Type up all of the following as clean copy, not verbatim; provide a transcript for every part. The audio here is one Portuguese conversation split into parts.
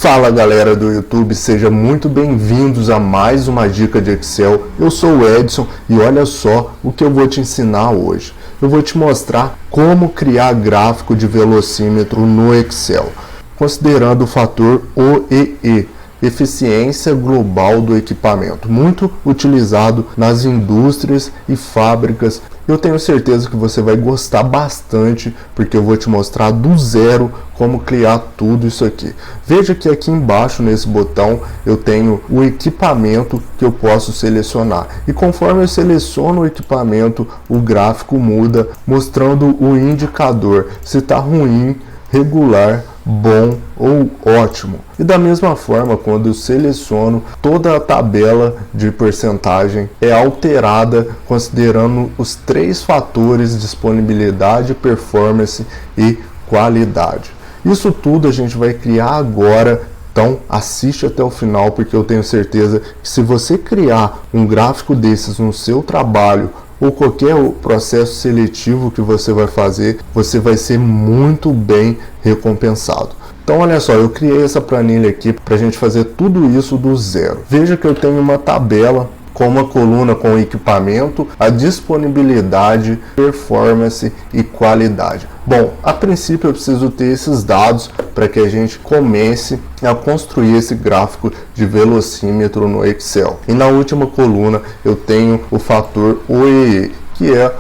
Fala galera do YouTube, sejam muito bem-vindos a mais uma dica de Excel. Eu sou o Edson e olha só o que eu vou te ensinar hoje. Eu vou te mostrar como criar gráfico de velocímetro no Excel, considerando o fator OEE, eficiência global do equipamento, muito utilizado nas indústrias e fábricas. Eu tenho certeza que você vai gostar bastante, porque eu vou te mostrar do zero como criar tudo isso aqui. Veja que aqui embaixo nesse botão eu tenho o equipamento que eu posso selecionar, e conforme eu seleciono o equipamento, o gráfico muda, mostrando o indicador se está ruim, regular, bom ou ótimo. E da mesma forma, quando eu seleciono, toda a tabela de porcentagem é alterada considerando os três fatores: disponibilidade, performance e qualidade. Isso tudo a gente vai criar agora. Então assiste até o final, porque eu tenho certeza que se você criar um gráfico desses no seu trabalho ou qualquer processo seletivo que você vai fazer, você vai ser muito bem recompensado. Então olha só, eu criei essa planilha aqui para a gente fazer tudo isso do zero. Veja que eu tenho uma tabela com uma coluna com equipamento, a disponibilidade, performance e qualidade. Bom, a princípio eu preciso ter esses dados para que a gente comece a construir esse gráfico de velocímetro no Excel. E na última coluna eu tenho o fator OEE, que é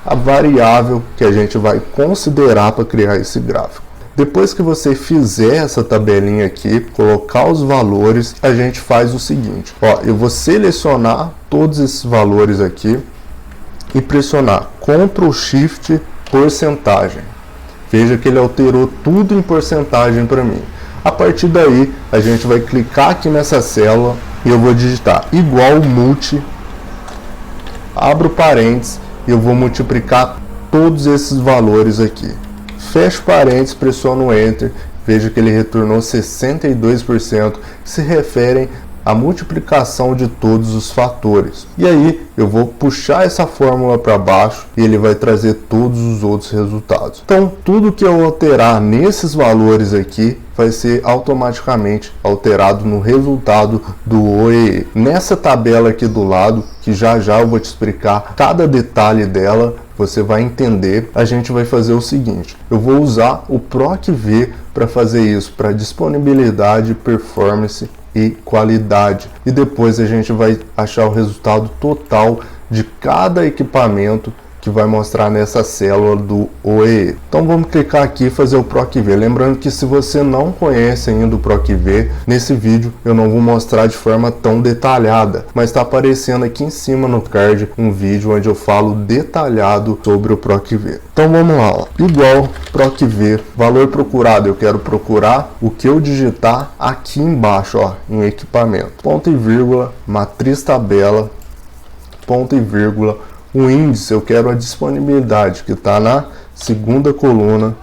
a variável que a gente vai considerar para criar esse gráfico. Depois que você fizer essa tabelinha aqui, colocar os valores, a gente faz o seguinte. Ó, eu vou selecionar todos esses valores aqui e pressionar Ctrl Shift porcentagem. Veja que ele alterou tudo em porcentagem para mim. A partir daí, a gente vai clicar aqui nessa célula e eu vou digitar igual multi, abro parênteses e eu vou multiplicar todos esses valores aqui. Fecho parênteses, pressiono Enter, veja que ele retornou 62%, que se referem à multiplicação de todos os fatores. E aí eu vou puxar essa fórmula para baixo e ele vai trazer todos os outros resultados. Então tudo que eu alterar nesses valores aqui vai ser automaticamente alterado no resultado do OEE. Nessa tabela aqui do lado, que já eu vou te explicar cada detalhe dela, você vai entender. A gente vai fazer o seguinte: eu vou usar o PROC-V para fazer isso, para disponibilidade, performance e qualidade, e depois a gente vai achar o resultado total de cada equipamento que vai mostrar nessa célula do OEE. Então vamos clicar aqui e fazer o PROC-V. Lembrando que se você não conhece ainda o PROC-V, nesse vídeo eu não vou mostrar de forma tão detalhada, mas está aparecendo aqui em cima no card um vídeo onde eu falo detalhado sobre o PROC-V. Então vamos lá, ó. Igual PROC-V, valor procurado, eu quero procurar o que eu digitar aqui embaixo, ó, em equipamento. Ponto e vírgula, matriz tabela, ponto e vírgula, o índice, eu quero a disponibilidade, que está na segunda coluna,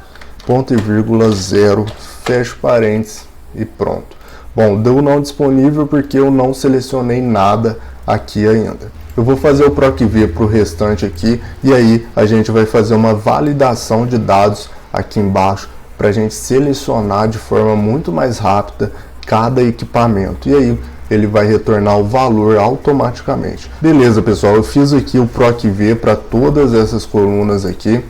ponto e vírgula 0, fecho parênteses e pronto. Bom, deu não disponível porque eu não selecionei nada aqui ainda. Eu vou fazer o PROC-V para o restante aqui, e aí a gente vai fazer uma validação de dados aqui embaixo, para a gente selecionar de forma muito mais rápida cada equipamento. E aí ele vai retornar o valor automaticamente. Beleza, pessoal, eu fiz aqui o PROC-V para todas essas colunas aqui.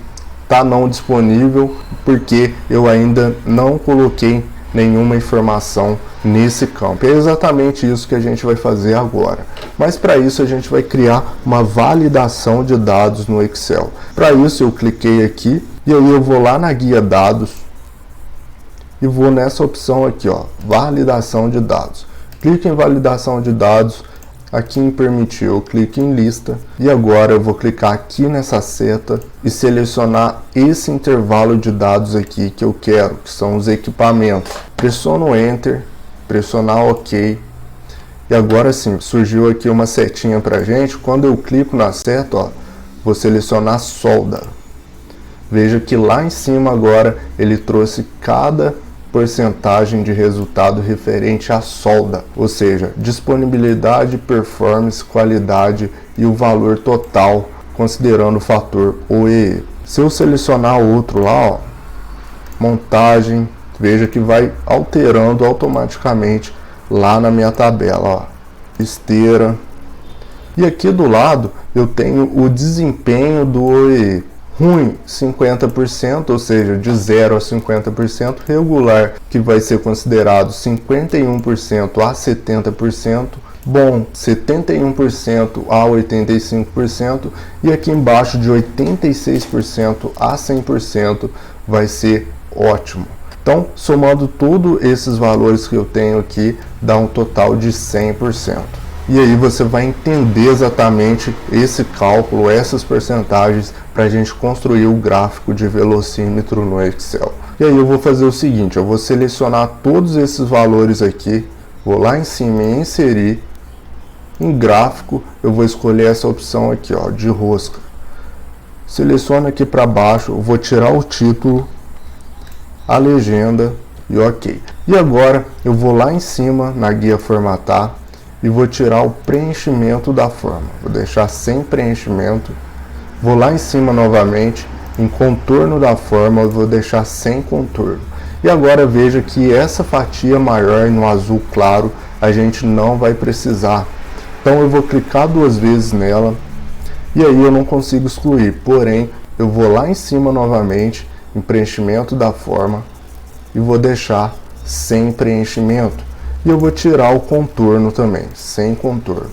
Tá não disponível porque eu ainda não coloquei nenhuma informação nesse campo. É exatamente isso que a gente vai fazer agora. Mas para isso a gente vai criar uma validação de dados no Excel. Para isso eu cliquei aqui e aí eu vou lá na guia dados e vou nessa opção aqui, ó, validação de dados. Clique em validação de dados, aqui em permitir eu clico em lista, e agora eu vou clicar aqui nessa seta e selecionar esse intervalo de dados aqui que eu quero, que são os equipamentos. Pressiono Enter, pressionar OK, e agora sim, surgiu aqui uma setinha pra gente. Quando eu clico na seta, ó, vou selecionar solda. Veja que lá em cima agora ele trouxe cada porcentagem de resultado referente à solda, ou seja, disponibilidade, performance, qualidade e o valor total, considerando o fator OEE. Se eu selecionar outro lá, ó, montagem, Veja que vai alterando automaticamente lá na minha tabela, ó, esteira. E aqui do lado eu tenho o desempenho do OEE. Ruim, 50%, ou seja, de 0 a 50%. Regular, que vai ser considerado 51% a 70%. Bom, 71% a 85%. E aqui embaixo, de 86% a 100%, vai ser ótimo. Então, somando todos esses valores que eu tenho aqui, dá um total de 100%. E aí você vai entender exatamente esse cálculo, essas porcentagens, para a gente construir o gráfico de velocímetro no Excel. E aí eu vou fazer o seguinte, eu vou selecionar todos esses valores aqui, vou lá em cima e inserir. Em gráfico, eu vou escolher essa opção aqui, ó, de rosca. Seleciono aqui para baixo, eu vou tirar o título, a legenda e ok. E agora eu vou lá em cima na guia formatar e vou tirar o preenchimento da forma. Vou deixar sem preenchimento. Vou lá em cima novamente, em contorno da forma, eu vou deixar sem contorno. E agora veja que essa fatia maior no azul claro a gente não vai precisar. Então eu vou clicar 2 vezes nela e aí eu não consigo excluir. Porém, eu vou lá em cima novamente, em preenchimento da forma, e vou deixar sem preenchimento. E eu vou tirar o contorno também, sem contorno.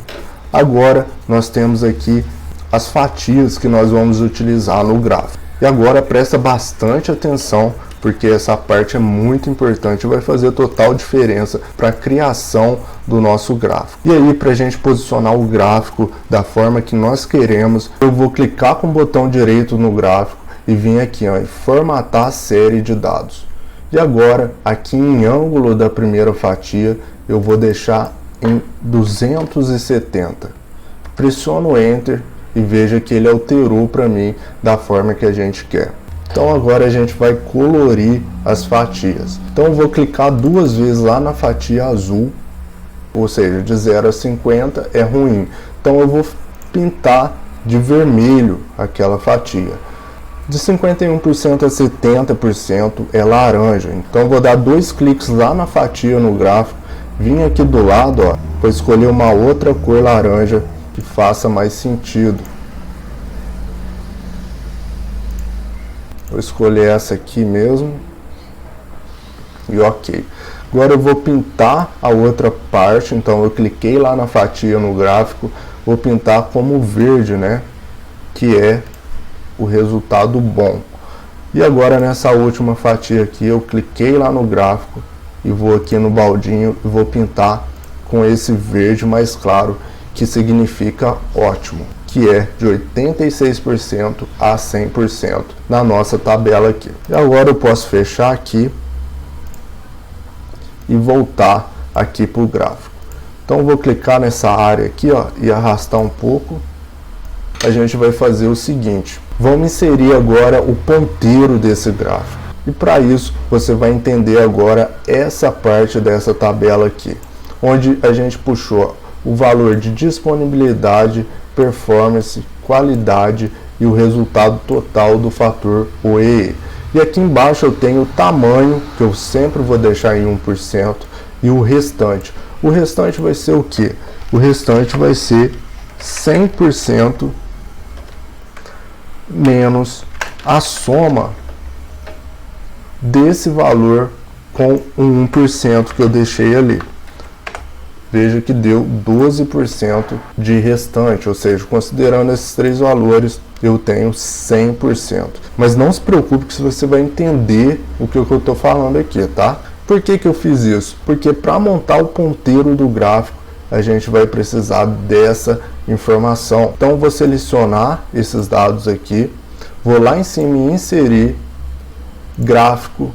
Agora nós temos aqui as fatias que nós vamos utilizar no gráfico. E agora presta bastante atenção, porque essa parte é muito importante e vai fazer total diferença para a criação do nosso gráfico. E aí, para a gente posicionar o gráfico da forma que nós queremos, eu vou clicar com o botão direito no gráfico e vir aqui, ó, em formatar série de dados. E agora, aqui em ângulo da primeira fatia, eu vou deixar em 270. Pressiono Enter e veja que ele alterou para mim da forma que a gente quer. Então agora a gente vai colorir as fatias. Então eu vou clicar 2 vezes lá na fatia azul, ou seja, de 0 a 50 é ruim. Então eu vou pintar de vermelho aquela fatia. De 51% a 70% é laranja. Então eu vou dar 2 cliques lá na fatia no gráfico, vim aqui do lado, ó, vou escolher uma outra cor laranja que faça mais sentido. Vou escolher essa aqui mesmo e ok. Agora eu vou pintar a outra parte, então eu cliquei lá na fatia no gráfico, vou pintar como verde, né, que é o resultado bom. E agora nessa última fatia aqui eu cliquei lá no gráfico e vou aqui no baldinho e vou pintar com esse verde mais claro, que significa ótimo, que é de 86% a 100% na nossa tabela aqui. E agora eu posso fechar aqui e voltar aqui para o gráfico. Então eu vou clicar nessa área aqui, ó, e arrastar um pouco. A gente vai fazer o seguinte, vamos inserir agora o ponteiro desse gráfico. E para isso você vai entender agora essa parte dessa tabela aqui, onde a gente puxou o valor de disponibilidade, performance, qualidade e o resultado total do fator OEE. E aqui embaixo eu tenho o tamanho, que eu sempre vou deixar em 1%, e o restante. O restante vai ser o quê? O restante vai ser 100% menos a soma desse valor com o 1% que eu deixei ali. Veja que deu 12% de restante, ou seja, considerando esses 3 valores, eu tenho 100%. Mas não se preocupe que você vai entender o que eu estou falando aqui, tá? Por que eu fiz isso? Porque para montar o ponteiro do gráfico, a gente vai precisar dessa informação. Então, eu vou selecionar esses dados aqui, vou lá em cima e inserir gráfico,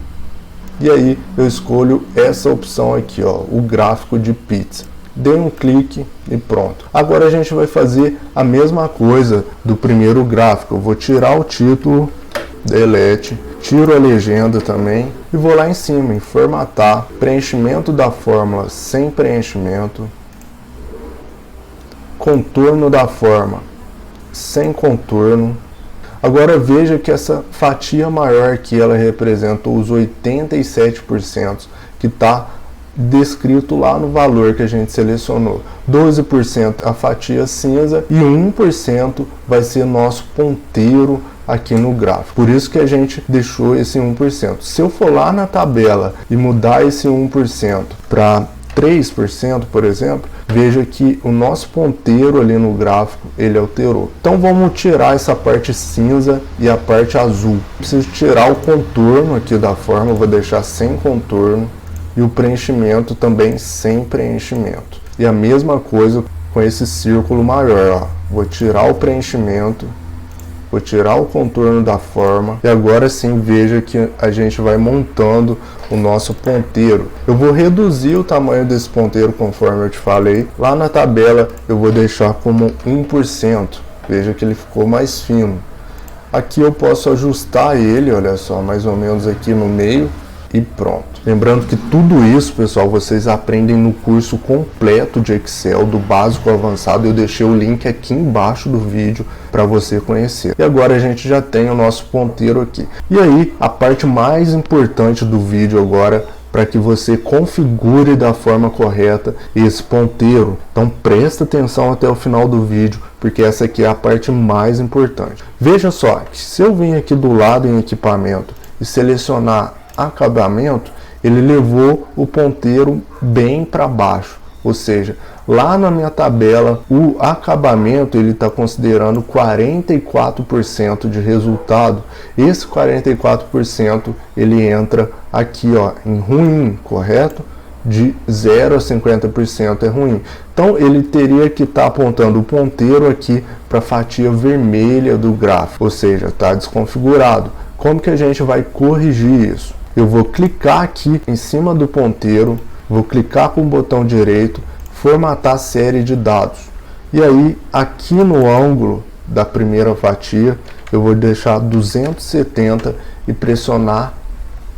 e aí eu escolho essa opção aqui, ó, o gráfico de pizza. Dei um clique e pronto. Agora a gente vai fazer a mesma coisa do primeiro gráfico. Eu vou tirar o título, delete, tiro a legenda também e vou lá em cima em formatar, preenchimento da fórmula sem preenchimento, contorno da forma sem contorno. Agora veja que essa fatia maior aqui, ela representa os 87% que está descrito lá no valor que a gente selecionou. 12% a fatia cinza e 1% vai ser nosso ponteiro aqui no gráfico. Por isso que a gente deixou esse 1%. Se eu for lá na tabela e mudar esse 1% para 3%, por exemplo, veja que o nosso ponteiro ali no gráfico, ele alterou. Então vamos tirar essa parte cinza e a parte azul. Preciso tirar o contorno aqui da forma, eu vou deixar sem contorno e o preenchimento também sem preenchimento. E a mesma coisa com esse círculo maior, ó. Vou tirar o preenchimento, vou tirar o contorno da forma e agora sim veja que a gente vai montando o nosso ponteiro. Eu vou reduzir o tamanho desse ponteiro conforme eu te falei. Lá na tabela eu vou deixar como 1%. Veja que ele ficou mais fino. Aqui eu posso ajustar ele, olha só, mais ou menos aqui no meio e pronto. Lembrando que tudo isso, pessoal, vocês aprendem no curso completo de Excel, do básico ao avançado. Eu deixei o link aqui embaixo do vídeo para você conhecer. E agora a gente já tem o nosso ponteiro aqui. E aí, a parte mais importante do vídeo agora, para que você configure da forma correta esse ponteiro. Então presta atenção até o final do vídeo, porque essa aqui é a parte mais importante. Veja só, que se eu vir aqui do lado em equipamento e selecionar acabamento, ele levou o ponteiro bem para baixo, ou seja, lá na minha tabela o acabamento ele está considerando 44% de resultado. Esse 44% ele entra aqui, ó, em ruim, correto? De 0 a 50% é ruim. Então ele teria que estar apontando o ponteiro aqui para a fatia vermelha do gráfico, ou seja, está desconfigurado. Como que a gente vai corrigir isso? Eu vou clicar aqui em cima do ponteiro, vou clicar com o botão direito, formatar série de dados. E aí, aqui no ângulo da primeira fatia, eu vou deixar 270 e pressionar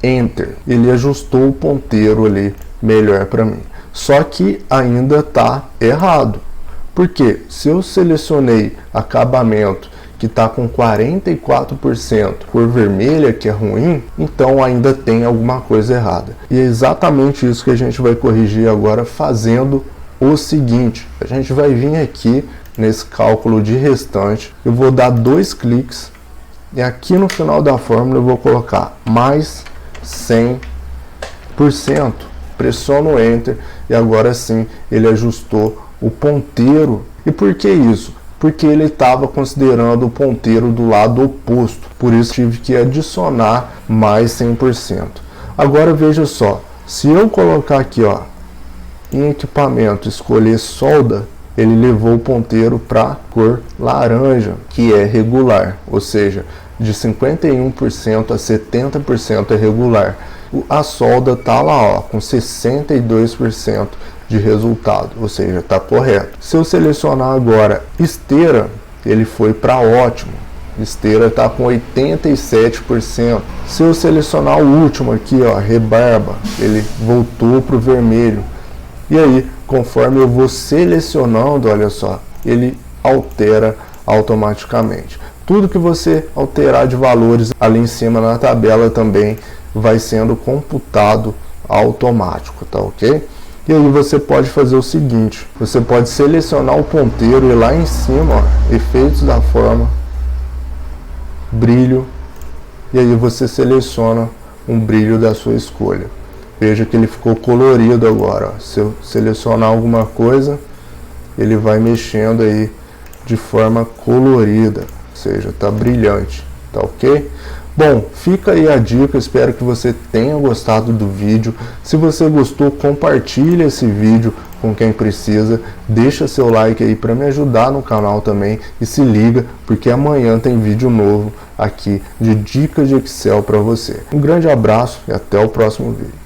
Enter. Ele ajustou o ponteiro ali melhor para mim. Só que ainda está errado. Porque se eu selecionei acabamento que está com 44% cor vermelha, que é ruim, então ainda tem alguma coisa errada. E é exatamente isso que a gente vai corrigir agora fazendo o seguinte. A gente vai vir aqui nesse cálculo de restante, eu vou dar 2 cliques e aqui no final da fórmula eu vou colocar mais 100%. Pressiono Enter e agora sim ele ajustou o ponteiro. E por que isso? Porque ele estava considerando o ponteiro do lado oposto, por isso tive que adicionar mais 100%. Agora veja só, se eu colocar aqui, ó, em equipamento, escolher solda, ele levou o ponteiro para cor laranja, que é regular, ou seja, de 51% a 70% é regular. A solda está lá, ó, com 62% de resultado, ou seja, está correto. Se eu selecionar agora esteira, ele foi para ótimo. Esteira está com 87%. Se eu selecionar o último aqui, ó, rebarba, ele voltou para o vermelho. E aí, conforme eu vou selecionando, olha só, ele altera automaticamente. Tudo que você alterar de valores ali em cima na tabela também vai sendo computado automático, tá ok? E aí você pode fazer o seguinte, você pode selecionar o ponteiro e lá em cima, ó, efeitos da forma, brilho, e aí você seleciona um brilho da sua escolha. Veja que ele ficou colorido agora, ó. Se eu selecionar alguma coisa, ele vai mexendo aí de forma colorida, ou seja, está brilhante, tá ok? Bom, fica aí a dica, espero que você tenha gostado do vídeo. Se você gostou, compartilha esse vídeo com quem precisa, deixa seu like aí para me ajudar no canal também e se liga, porque amanhã tem vídeo novo aqui de dicas de Excel para você. Um grande abraço e até o próximo vídeo.